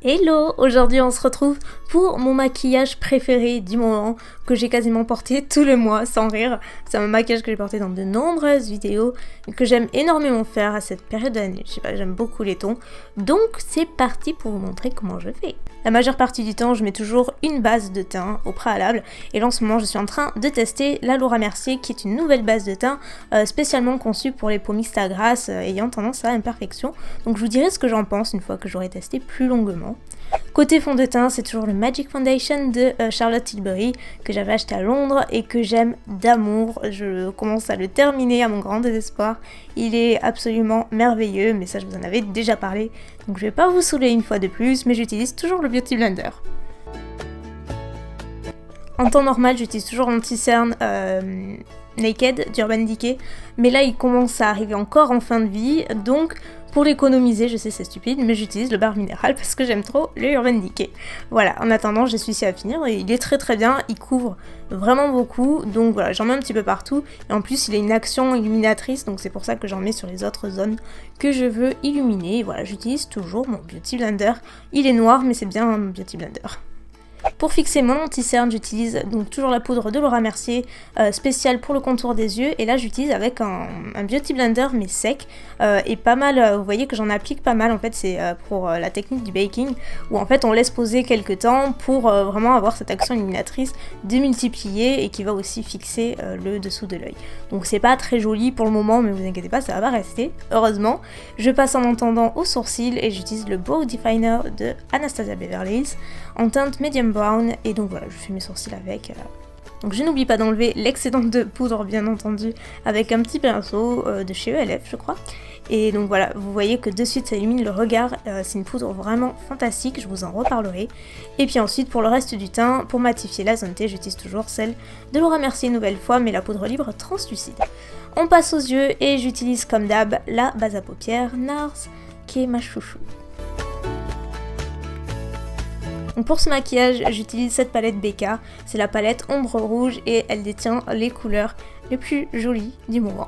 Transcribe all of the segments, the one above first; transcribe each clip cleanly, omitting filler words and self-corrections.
Hello! Aujourd'hui on se retrouve pour mon maquillage préféré du moment que j'ai quasiment porté tout le mois sans rire. C'est un maquillage que j'ai porté dans de nombreuses vidéos et que j'aime énormément faire à cette période de l'année. Je sais pas, j'aime beaucoup les tons. Donc c'est parti pour vous montrer comment je fais. La majeure partie du temps je mets toujours une base de teint au préalable et là en ce moment je suis en train de tester la Laura Mercier qui est une nouvelle base de teint spécialement conçue pour les peaux mixtes à grasse ayant tendance à imperfection. Donc je vous dirai ce que j'en pense une fois que j'aurai testé plus longuement. Côté fond de teint, c'est toujours le Magic Foundation de Charlotte Tilbury que j'avais acheté à Londres et que j'aime d'amour. Je commence à le terminer à mon grand désespoir. Il est absolument merveilleux, mais ça je vous en avais déjà parlé. Donc je vais pas vous saouler une fois de plus, mais j'utilise toujours le Beauty Blender. En temps normal, j'utilise toujours l'anti-cerne Naked d'Urban Decay, mais là il commence à arriver encore en fin de vie, donc pour l'économiser, je sais c'est stupide, mais j'utilise le bar minéral parce que j'aime trop le Urban Decay. Voilà, en attendant j'ai celui-ci à finir et il est très bien, il couvre vraiment beaucoup, donc voilà, j'en mets un petit peu partout, et en plus il a une action illuminatrice, donc c'est pour ça que j'en mets sur les autres zones que je veux illuminer, et voilà, j'utilise toujours mon Beauty Blender, il est noir mais c'est bien un Beauty Blender. Pour fixer mon anti-cerne, j'utilise donc toujours la poudre de Laura Mercier spéciale pour le contour des yeux, et là j'utilise avec un Beauty Blender mais sec et pas mal, vous voyez que j'en applique pas mal en fait, c'est pour la technique du baking où en fait on laisse poser quelques temps pour vraiment avoir cette action illuminatrice démultipliée et qui va aussi fixer le dessous de l'œil. Donc c'est pas très joli pour le moment, mais vous inquiétez pas, ça va pas rester, heureusement. Je passe en attendant aux sourcils et j'utilise le Brow Definer de Anastasia Beverly Hills en teinte medium brown, et donc voilà, je fais mes sourcils avec. Donc je n'oublie pas d'enlever l'excédent de poudre bien entendu avec un petit pinceau de chez ELF je crois. Et donc voilà, vous voyez que de suite ça illumine le regard, c'est une poudre vraiment fantastique, je vous en reparlerai. Et puis ensuite pour le reste du teint, pour matifier la zone T, j'utilise toujours celle de Laura Mercier une nouvelle fois, mais la poudre libre translucide. On passe aux yeux et j'utilise comme d'hab la base à paupières NARS qui est ma chouchou. Donc pour ce maquillage, j'utilise cette palette BK, c'est la palette ombre rouge et elle détient les couleurs les plus jolies du moment.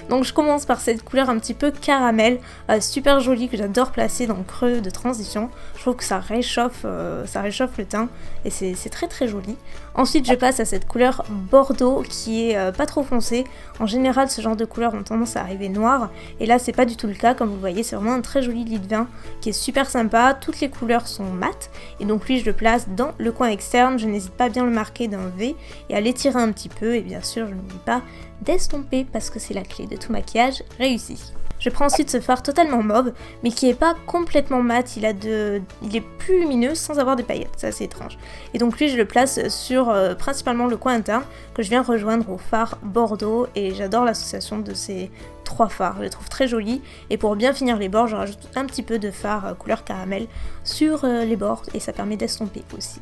Donc je commence par cette couleur un petit peu caramel, super jolie, que j'adore placer dans le creux de transition. Je trouve que ça réchauffe le teint et c'est très joli. Ensuite je passe à cette couleur bordeaux qui est pas trop foncée. En général ce genre de couleurs ont tendance à arriver noires et là c'est pas du tout le cas, comme vous voyez c'est vraiment un très joli lit de vin qui est super sympa. Toutes les couleurs sont mates et donc lui je le place dans le coin externe, je n'hésite pas à bien le marquer d'un V et à l'étirer un petit peu, et bien sûr je n'oublie pas d'estomper parce que c'est la clé de tout maquillage réussi. Je prends ensuite ce fard totalement mauve mais qui est pas complètement mat, il est plus lumineux sans avoir des paillettes, c'est assez étrange. Et donc lui je le place sur principalement le coin interne que je viens rejoindre au fard bordeaux, et j'adore l'association de ces trois fards, je les trouve très jolis, et pour bien finir les bords je rajoute un petit peu de fard couleur caramel sur les bords et ça permet d'estomper aussi.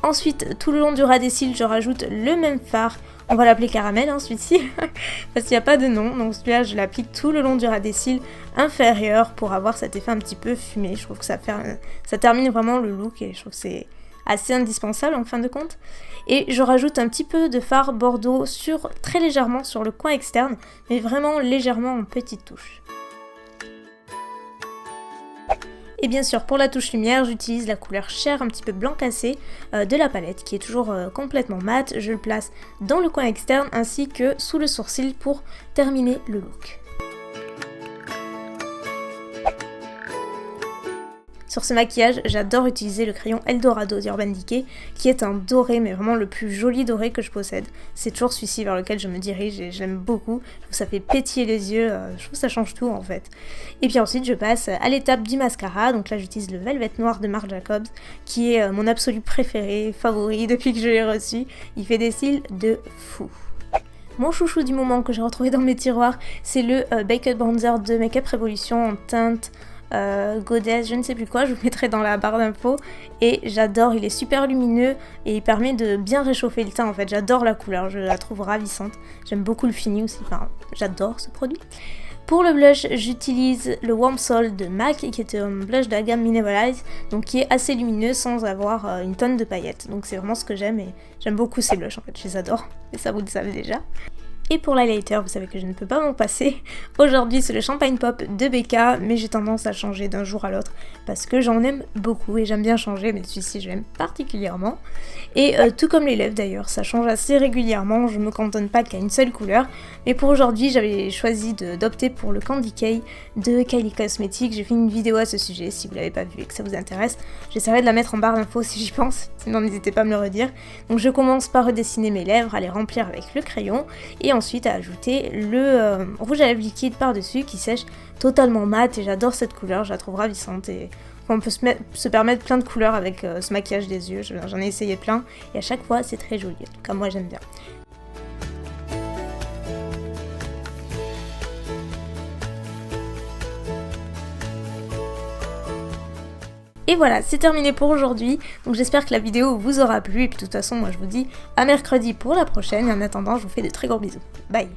Ensuite, tout le long du ras des cils, je rajoute le même fard. On va l'appeler caramel, hein, celui-ci, parce qu'il n'y a pas de nom. Donc celui-là, je l'applique tout le long du ras des cils inférieur pour avoir cet effet un petit peu fumé. Je trouve que ça termine vraiment le look et je trouve que c'est assez indispensable en fin de compte. Et je rajoute un petit peu de fard bordeaux très légèrement sur le coin externe, mais vraiment légèrement en petites touches. Et bien sûr pour la touche lumière j'utilise la couleur chair un petit peu blanc cassé de la palette qui est toujours complètement mat. Je le place dans le coin externe ainsi que sous le sourcil pour terminer le look. Sur ce maquillage, j'adore utiliser le crayon Eldorado d'Urban Decay, qui est un doré, mais vraiment le plus joli doré que je possède. C'est toujours celui-ci vers lequel je me dirige et j'aime beaucoup. Je trouve que ça fait pétiller les yeux, je trouve que ça change tout en fait. Et puis ensuite, je passe à l'étape du mascara. Donc là, j'utilise le Velvet Noir de Marc Jacobs, qui est mon absolu préféré, favori depuis que je l'ai reçu. Il fait des cils de fou. Mon chouchou du moment que j'ai retrouvé dans mes tiroirs, c'est le Baked Bronzer de Make Up Revolution en teinte Goddess, je ne sais plus quoi, je vous mettrai dans la barre d'infos, et j'adore, il est super lumineux et il permet de bien réchauffer le teint en fait, j'adore la couleur, je la trouve ravissante, j'aime beaucoup le fini aussi, enfin j'adore ce produit. Pour le blush, j'utilise le Warm Soul de MAC, qui est un blush de la gamme Mineralize, donc qui est assez lumineux sans avoir une tonne de paillettes, donc c'est vraiment ce que j'aime et j'aime beaucoup ces blushs en fait, je les adore, et ça vous le savez déjà. Et pour l'highlighter, vous savez que je ne peux pas m'en passer. Aujourd'hui, c'est le Champagne Pop de Becca, mais j'ai tendance à changer d'un jour à l'autre parce que j'en aime beaucoup et j'aime bien changer, mais celui-ci, je l'aime particulièrement. Et tout comme les lèvres d'ailleurs, ça change assez régulièrement, je me cantonne pas qu'à une seule couleur. Mais pour aujourd'hui, j'avais choisi d'opter pour le Candy K de Kylie Cosmetics. J'ai fait une vidéo à ce sujet, si vous l'avez pas vu et que ça vous intéresse. J'essaierai de la mettre en barre d'infos si j'y pense, sinon n'hésitez pas à me le redire. Donc je commence par redessiner mes lèvres, à les remplir avec le crayon, et ensuite à ajouter le rouge à lèvres liquide par-dessus qui sèche totalement mat, et j'adore cette couleur, je la trouve ravissante, et on peut se permettre plein de couleurs avec ce maquillage des yeux, j'en ai essayé plein, et à chaque fois c'est très joli, en tout cas moi j'aime bien. Et voilà, c'est terminé pour aujourd'hui, donc j'espère que la vidéo vous aura plu, et puis de toute façon moi je vous dis à mercredi pour la prochaine, et en attendant je vous fais de très gros bisous. Bye!